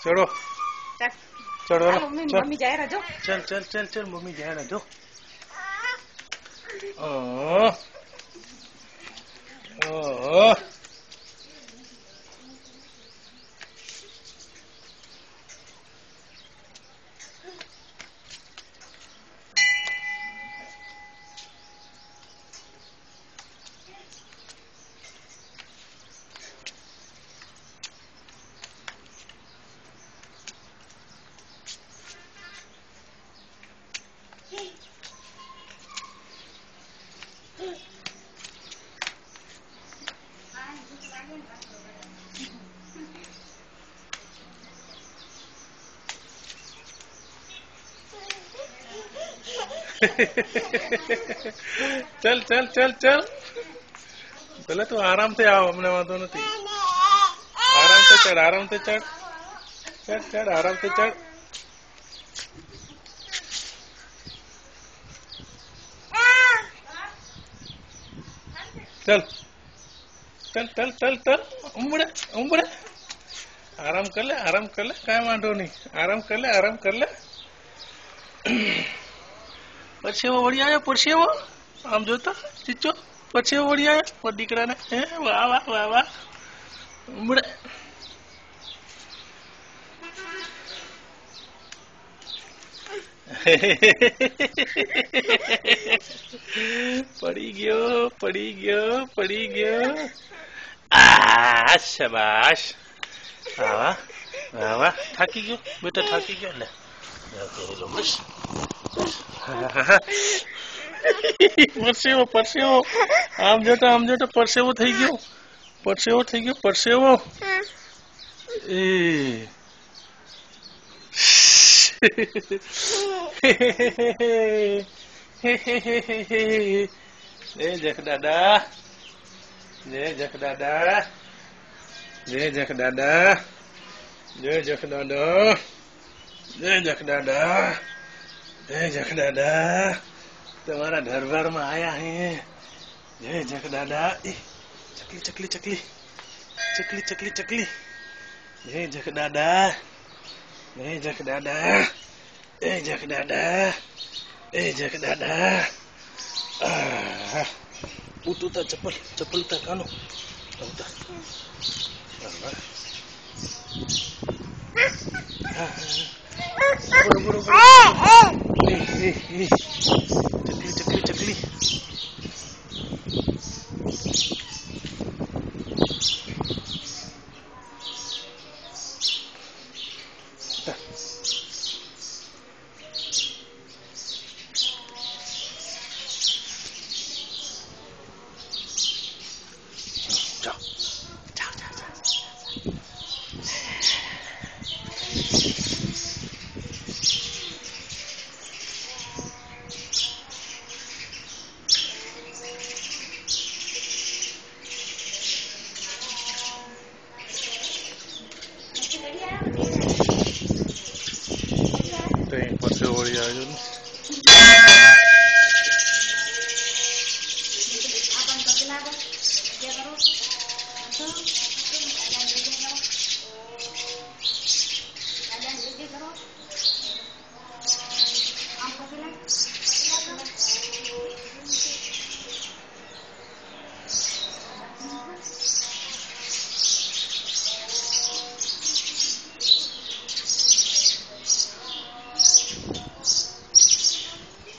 चढ़ो चढ़ो मम्मी जाए रहा जो चल चल चल चल मम्मी जाए रहा जो चल चल चल चल भले तू आराम से आओ हमने वांधो नहीं आराम से चढ़ चढ़ चढ़ आराम से चढ़ चल चल चल चल चल उमड़े उमड़े आराम कर ले काय वांधो नहीं आराम कर ले परसेवो वળી આવ્યો પરસેવો આમ જોતો ચીચો પરસેવો વળી આવ્યો પર દીકરાને વાહ વાહ વાહ વાહ ઉમડે પડી ગયો આ શાબાશ વાહ વાહ વાહ વાહ થાકી ગયો બેટા થાકી ગયો લે બસ પરસેવો આમ જોતો પરસેવો થઈ ગયો એ જય જખ દાદા જય જખ દાદા तुम्हारा दरबार में आया है जय जख दादा चकली जय जख दादा उठता चप्पल तक कानो चकली तो यहीं पर से वही आयोजन